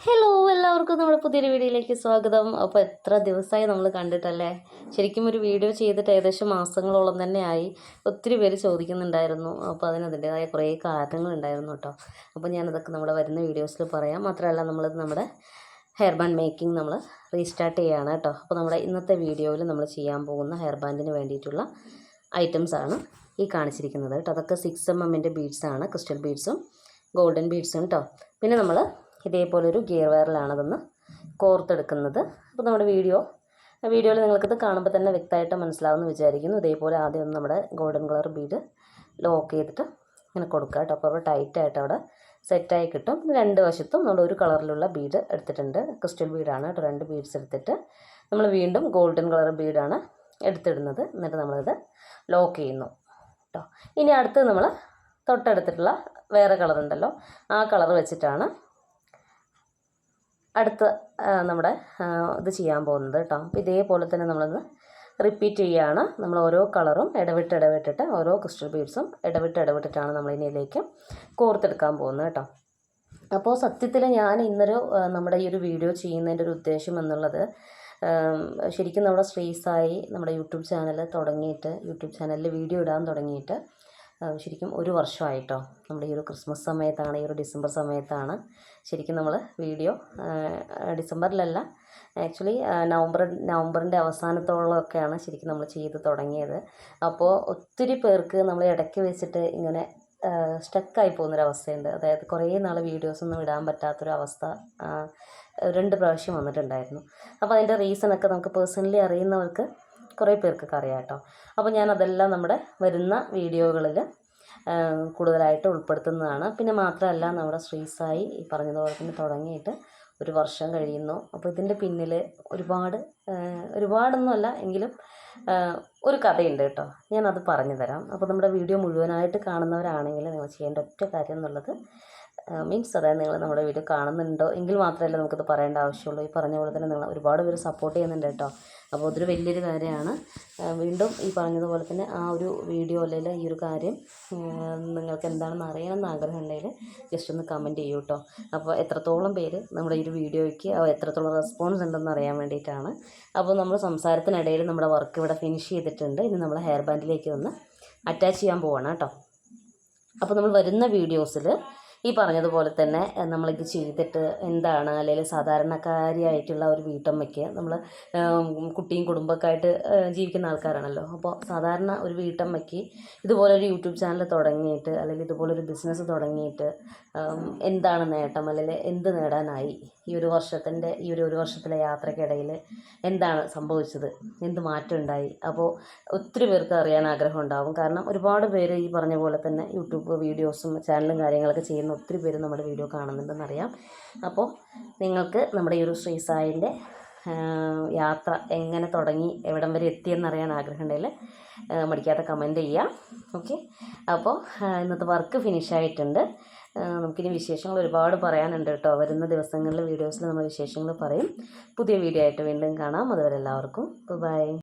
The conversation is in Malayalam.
ഹലോ, എല്ലാവർക്കും നമ്മുടെ പുതിയൊരു വീഡിയോയിലേക്ക് സ്വാഗതം. അപ്പോൾ എത്ര ദിവസമായി നമ്മൾ കണ്ടിട്ടല്ലേ? ശരിക്കും ഒരു വീഡിയോ ചെയ്തിട്ട് ഏകദേശം മാസങ്ങളോളം തന്നെയായി. ഒത്തിരി പേര് ചോദിക്കുന്നുണ്ടായിരുന്നു. അപ്പോൾ അതിൻ്റെതായ കുറേ കാരണങ്ങളുണ്ടായിരുന്നു കേട്ടോ. അപ്പോൾ ഞാനതൊക്കെ നമ്മുടെ വരുന്ന വീഡിയോസിൽ പറയാം. മാത്രമല്ല നമ്മുടെ ഹെയർ ബാൻഡ് മേക്കിംഗ് നമ്മൾ റീസ്റ്റാർട്ട് ചെയ്യുകയാണ് കേട്ടോ. അപ്പോൾ നമ്മുടെ ഇന്നത്തെ വീഡിയോയിൽ നമ്മൾ ചെയ്യാൻ പോകുന്ന ഹെയർ ബാൻഡിന് വേണ്ടിയിട്ടുള്ള ഐറ്റംസാണ് ഈ കാണിച്ചിരിക്കുന്നത് കേട്ടോ. അതൊക്കെ 6mm ബീഡ്സാണ്, ക്രിസ്റ്റൽ ബീഡ്സും ഗോൾഡൻ ബീഡ്സും കേട്ടോ. പിന്നെ നമ്മൾ ഇതേപോലൊരു ഗിയർ വയറിലാണ് അതൊന്ന് കോർത്തെടുക്കുന്നത്. അപ്പോൾ നമ്മുടെ വീഡിയോയിൽ നിങ്ങൾക്കിത് കാണുമ്പോൾ തന്നെ വ്യക്തമായിട്ട് മനസ്സിലാവുമെന്ന് വിചാരിക്കുന്നു. ഇതേപോലെ ആദ്യം ഒന്ന് നമ്മുടെ ഗോൾഡൻ കളർ ബീഡ് ലോക്ക് ചെയ്തിട്ട് ഇങ്ങനെ കൊടുക്കുക കേട്ടോ. അപ്പോൾ അവിടെ ടൈറ്റായിട്ട് അവിടെ സെറ്റായി കിട്ടും. രണ്ട് വശത്തും നമ്മൾ ഒരു കളറിലുള്ള ബീഡ് എടുത്തിട്ടുണ്ട്. ക്രിസ്റ്റൽ ബീഡാണ് കേട്ടോ. 2 ബീഡ്സ് എടുത്തിട്ട് നമ്മൾ വീണ്ടും ഗോൾഡൻ കളർ ബീഡാണ് എടുത്തിടുന്നത്. എന്നിട്ട് നമ്മളിത് ലോക്ക് ചെയ്യുന്നു കേട്ടോ. ഇനി അടുത്ത് നമ്മൾ തൊട്ടടുത്തിട്ടുള്ള വേറെ കളറുണ്ടല്ലോ, ആ കളർ വെച്ചിട്ടാണ് അടുത്ത നമ്മുടെ ഇത് ചെയ്യാൻ പോകുന്നത് കേട്ടോ. അപ്പോൾ ഇതേപോലെ തന്നെ നമ്മളത് റിപ്പീറ്റ് ചെയ്യുകയാണ്. നമ്മൾ ഓരോ കളറും ഇടവിട്ടിട്ട് ഓരോ ക്രിസ്റ്റൽ ബീഡ്സും ഇടവിട്ടിട്ടാണ് നമ്മൾ ഇതിലേക്ക് കോർത്തെടുക്കാൻ പോകുന്നത് കേട്ടോ. അപ്പോൾ സത്യത്തിൽ ഞാൻ ഇന്നൊരു നമ്മുടെ ഈ ഒരു വീഡിയോ ചെയ്യുന്നതിൻ്റെ ഒരു ഉദ്ദേശം എന്നുള്ളത്, ശരിക്കും നമ്മുടെ ശ്രീസായി നമ്മുടെ യൂട്യൂബ് ചാനലിൽ വീഡിയോ ഇടാൻ തുടങ്ങിയിട്ട് ശരിക്കും 1 വർഷമായിട്ടോ. നമ്മുടെ ഈ ഒരു ക്രിസ്മസ് സമയത്താണ്, ഈ ഒരു ഡിസംബർ സമയത്താണ് ശരിക്കും നമ്മൾ വീഡിയോ, ഡിസംബറിലല്ല ആക്ച്വലി നവംബറിൻ്റെ അവസാനത്തോളമൊക്കെയാണ് ശരിക്കും നമ്മൾ ചെയ്ത് തുടങ്ങിയത്. അപ്പോൾ ഒത്തിരി പേർക്ക് നമ്മൾ ഇടയ്ക്ക് വെച്ചിട്ട് ഇങ്ങനെ സ്റ്റക്കായി പോകുന്നൊരവസ്ഥയുണ്ട്. അതായത് കുറേ നാൾ വീഡിയോസൊന്നും ഇടാൻ പറ്റാത്തൊരവസ്ഥ 2 പ്രാവശ്യം വന്നിട്ടുണ്ടായിരുന്നു. അപ്പോൾ അതിൻ്റെ റീസണൊക്കെ നമുക്ക് പേഴ്സണലി അറിയുന്നവർക്ക് കുറേ പേർക്കൊക്കെ അറിയാം കേട്ടോ. അപ്പോൾ ഞാനതെല്ലാം നമ്മുടെ വരുന്ന വീഡിയോകളിൽ കൂടുതലായിട്ട് ഉൾപ്പെടുത്തുന്നതാണ്. പിന്നെ മാത്രമല്ല, നമ്മുടെ ശ്രീസായി ഈ പറഞ്ഞതുപോലെ തന്നെ തുടങ്ങിയിട്ട് 1 വർഷം കഴിയുന്നു. അപ്പോൾ ഇതിൻ്റെ പിന്നിൽ ഒരുപാടൊന്നുമല്ല എങ്കിലും ഒരു കഥയുണ്ട് കേട്ടോ. ഞാനത് പറഞ്ഞു തരാം. അപ്പോൾ നമ്മുടെ വീഡിയോ മുഴുവനായിട്ട് കാണുന്നവരാണെങ്കിൽ നിങ്ങൾ ചെയ്യേണ്ട ഒറ്റ കാര്യം എന്നുള്ളത്, അതായത് നിങ്ങൾ നമ്മുടെ വീഡിയോ കാണുന്നുണ്ടോ എങ്കിൽ മാത്രമല്ല നമുക്കത് പറയേണ്ട ആവശ്യമുള്ളൂ. ഈ പറഞ്ഞ പോലെ തന്നെ നിങ്ങൾ ഒരുപാട് പേര് സപ്പോർട്ട് ചെയ്യുന്നുണ്ട് കേട്ടോ. അപ്പോൾ അതൊരു വലിയൊരു കാര്യമാണ്. വീണ്ടും ഈ പറഞ്ഞതുപോലെ തന്നെ ആ ഒരു വീഡിയോ അല്ലെങ്കിൽ ഈ ഒരു കാര്യം നിങ്ങൾക്ക് എന്താണെന്ന് അറിയണമെന്ന് ആഗ്രഹം ഉണ്ടെങ്കിൽ ജസ്റ്റ് ഒന്ന് കമൻറ്റ് ചെയ്യൂ കേട്ടോ. അപ്പോൾ എത്രത്തോളം പേര് നമ്മുടെ ഈ ഒരു വീഡിയോയ്ക്ക് എത്രത്തോളം റെസ്പോൺസ് ഉണ്ടെന്ന് അറിയാൻ വേണ്ടിയിട്ടാണ്. അപ്പോൾ നമ്മൾ സംസാരത്തിനിടയിൽ നമ്മുടെ വർക്ക് ഇവിടെ ഫിനിഷ് ചെയ്തിട്ടുണ്ട്. ഇനി നമ്മൾ ഹെയർ ബാൻഡിലേക്ക് ഒന്ന് അറ്റാച്ച് ചെയ്യാൻ പോവാണ് കേട്ടോ. അപ്പോൾ നമ്മൾ വരുന്ന വീഡിയോസിൽ ഈ പറഞ്ഞതുപോലെ തന്നെ നമ്മളിത് ചെയ്തിട്ട് എന്താണ്, അല്ലെങ്കിൽ സാധാരണക്കാരിയായിട്ടുള്ള ഒരു വീട്ടമ്മയ്ക്ക്, നമ്മൾ കുട്ടിയും കുടുംബമൊക്കെ ആയിട്ട് ജീവിക്കുന്ന ആൾക്കാരാണല്ലോ. അപ്പോൾ സാധാരണ ഒരു വീട്ടമ്മയ്ക്ക് ഇതുപോലൊരു യൂട്യൂബ് ചാനൽ തുടങ്ങിയിട്ട് അല്ലെങ്കിൽ ഇതുപോലൊരു ബിസിനസ് തുടങ്ങിയിട്ട് എന്താണ് നേട്ടം, അല്ലെങ്കിൽ എന്ത് നേടാനായി, ഈ ഒരു വർഷത്തിലെ യാത്രയ്ക്കിടയിൽ എന്താണ് സംഭവിച്ചത്, എന്ത് മാറ്റം ഉണ്ടായി. അപ്പോൾ ഒത്തിരി പേർക്ക് അറിയാൻ ആഗ്രഹം ഉണ്ടാവും. കാരണം ഒരുപാട് പേര് ഈ പറഞ്ഞ പോലെ തന്നെ യൂട്യൂബ് വീഡിയോസും ചാനലും കാര്യങ്ങളൊക്കെ ചെയ്യുന്ന ഒത്തിരി പേര് നമ്മുടെ വീഡിയോ കാണുന്നുണ്ടെന്നറിയാം. അപ്പോൾ നിങ്ങൾക്ക് നമ്മുടെ ഈ ഒരു ശ്രീസായിൻ്റെ യാത്ര എങ്ങനെ തുടങ്ങി എവിടം വരെ എത്തിയെന്നറിയാൻ ആഗ്രഹമുണ്ടെങ്കിൽ മടിക്കാതെ കമൻറ്റ് ചെയ്യാം. ഓക്കെ, അപ്പോൾ ഇന്നത്തെ വർക്ക് ഫിനിഷായിട്ടുണ്ട്. നമുക്കിനി വിശേഷങ്ങൾ ഒരുപാട് പറയാനുണ്ട് കേട്ടോ. വരുന്ന ദിവസങ്ങളിൽ വീഡിയോസിൽ നമ്മൾ വിശേഷങ്ങൾ പറയും. പുതിയ വീഡിയോ ആയിട്ട് വീണ്ടും കാണാം. അതുവരെ എല്ലാവർക്കും ബൈ.